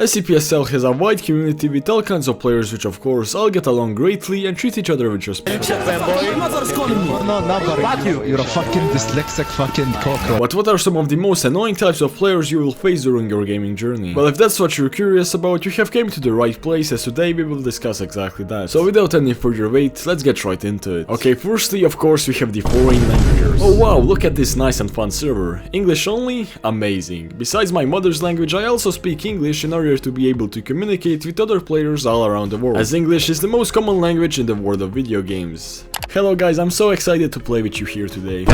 SCP SL has a wide community with all kinds of players which of course all get along greatly and treat each other with respect. Fuck you, you're a fucking dyslexic fucking cockroach. But what are some of the most annoying types of players you will face during your gaming journey? Well, if that's what you're curious about, you have came to the right place, as today we will discuss exactly that. So without any further wait, let's get right into it. Okay, firstly, of course, we have the foreign languages. Oh wow, look at this nice and fun server. English only? Amazing. Besides my mother's language, I also speak English in order to be able to communicate with other players all around the world, as English is the most common language in the world of video games. Hello guys, I'm so excited to play with you here today.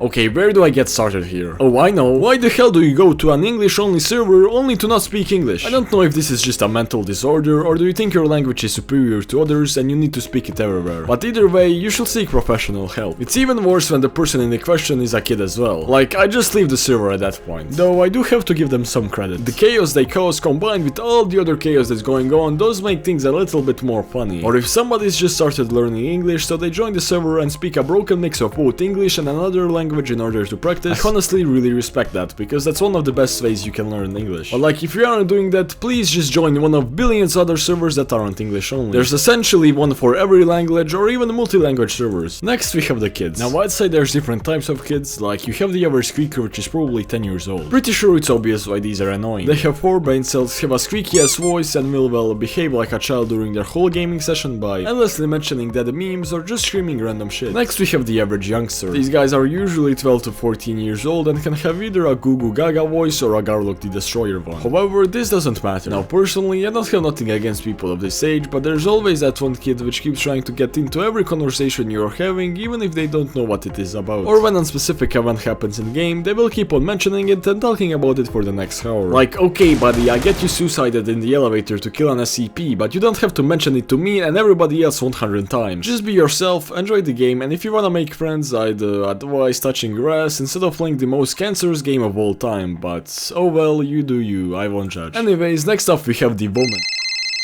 Okay, where do I get started here? Oh, I know. Why the hell do you go to an English-only server only to not speak English? I don't know if this is just a mental disorder, or do you think your language is superior to others and you need to speak it everywhere? But either way, you should seek professional help. It's even worse when the person in the question is a kid as well. Like, I just leave the server at that point. Though I do have to give them some credit. The chaos they cause combined with all the other chaos that's going on does make things a little bit more funny. Or if somebody's just started learning English, so they join the server and speak a broken mix of both English and another language in order to practice, I honestly really respect that, because that's one of the best ways you can learn English. But like, if you aren't doing that, please just join one of billions other servers that aren't English only. There's essentially one for every language or even multi-language servers. Next we have the kids. Now I'd say there's different types of kids, like you have the average squeaker which is probably 10 years old. Pretty sure it's obvious why these are annoying. They have 4 brain cells, have a squeaky ass voice and will well behave like a child during their whole gaming session by endlessly mentioning dead memes or just screaming random shit. Next we have the average youngster. These guys are usually 12 to 14 years old and can have either a Goo Goo Gaga voice or a Garlock the Destroyer one. However, this doesn't matter. Now personally, I don't have nothing against people of this age, but there's always that one kid which keeps trying to get into every conversation you're having, even if they don't know what it is about. Or when a specific event happens in game, they will keep on mentioning it and talking about it for the next hour. Like, okay buddy, I get you suicided in the elevator to kill an SCP, but you don't have to mention it to me and everybody else 100 times. Just be yourself, enjoy the game, and if you wanna make friends, I'd advise touching grass instead of playing the most cancerous game of all time, but oh well, you do you, I won't judge. Anyways, next up we have the woman.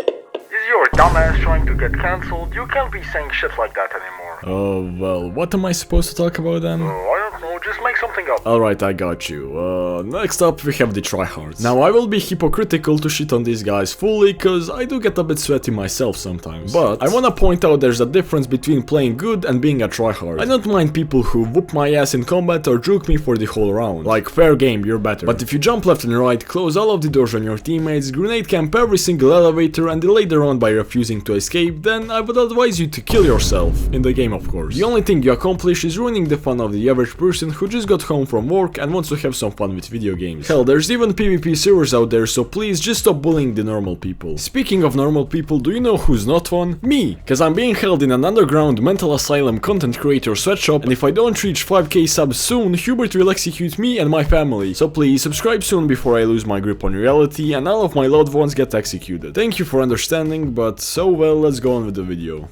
Is your dumbass trying to get cancelled? You can't be saying shit like that anymore. Oh well, what am I supposed to talk about then? I don't know, just make something up. Alright, I got you. Next up we have the tryhards. Now I will be hypocritical to shit on these guys fully, cause I do get a bit sweaty myself sometimes. But I wanna point out there's a difference between playing good and being a tryhard. I don't mind people who whoop my ass in combat or juke me for the whole round. Like, fair game, you're better. But if you jump left and right, close all of the doors on your teammates, grenade camp every single elevator and delay the round by refusing to escape, then I would advise you to kill yourself. In the game, of course. The only thing you accomplish is ruining the fun of the average person who just got home from work and wants to have some fun with video games. Hell, there's even PvP servers out there, so please just stop bullying the normal people. Speaking of normal people, do you know who's not one? Me! Cause I'm being held in an underground mental asylum content creator sweatshop, and if I don't reach 5k subs soon, Hubert will execute me and my family. So please subscribe soon before I lose my grip on reality and all of my loved ones get executed. Thank you for understanding, but so well, let's go on with the video.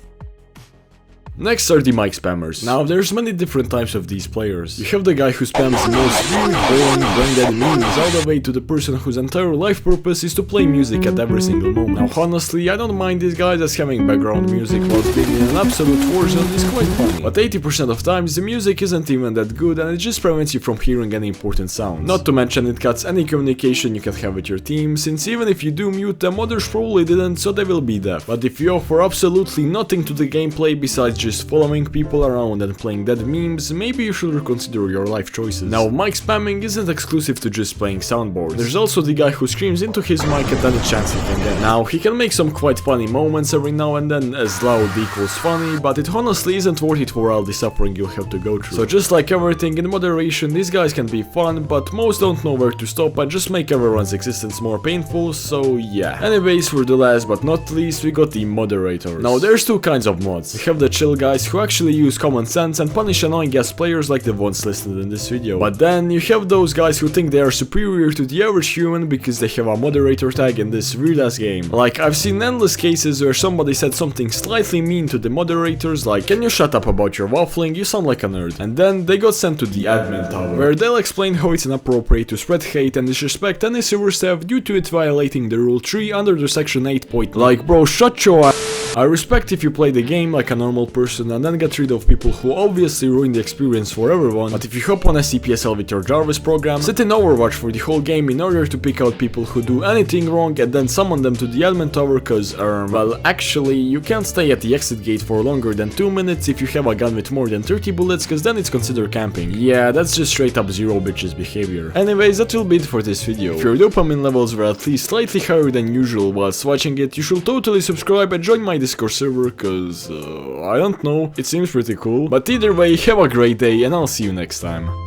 Next are the mic spammers. Now there's many different types of these players. You have the guy who spams the most weird, boring, brain-dead memes all the way to the person whose entire life purpose is to play music at every single moment. Now honestly, I don't mind these guys as having background music whilst being in an absolute war zone is quite funny. But 80% of times the music isn't even that good and it just prevents you from hearing any important sounds. Not to mention it cuts any communication you can have with your team, since even if you do mute them, others probably didn't, so they will be deaf. But if you offer absolutely nothing to the gameplay besides just following people around and playing dead memes, maybe you should reconsider your life choices. Now, mic spamming isn't exclusive to just playing soundboards. There's also the guy who screams into his mic at any chance he can get. Now, he can make some quite funny moments every now and then, as loud equals funny, but it honestly isn't worth it for all the suffering you'll have to go through. So just like everything in moderation, these guys can be fun, but most don't know where to stop and just make everyone's existence more painful, so yeah. Anyways, for the last but not least, we got the moderators. Now, there's two kinds of mods. We have the chill guys who actually use common sense and punish annoying ass players like the ones listed in this video. But then you have those guys who think they are superior to the average human because they have a moderator tag in this weird ass game. Like, I've seen endless cases where somebody said something slightly mean to the moderators, like, can you shut up about your waffling, you sound like a nerd. And then they got sent to the admin tower, where they'll explain how it's inappropriate to spread hate and disrespect any server staff due to it violating the rule 3 under the section 8 point. Like, bro, shut your ass. I respect if you play the game like a normal person and then get rid of people who obviously ruin the experience for everyone, but if you hop on SCP SL with your Jarvis program, sit in Overwatch for the whole game in order to pick out people who do anything wrong and then summon them to the admin tower cause, well, actually, you can't stay at the exit gate for longer than 2 minutes if you have a gun with more than 30 bullets cause then it's considered camping. Yeah, that's just straight up zero bitches behavior. Anyways, that will be it for this video. If your dopamine levels were at least slightly higher than usual whilst watching it, you should totally subscribe and join my Discord server cause, I don't know, it seems pretty cool. But either way, have a great day and I'll see you next time.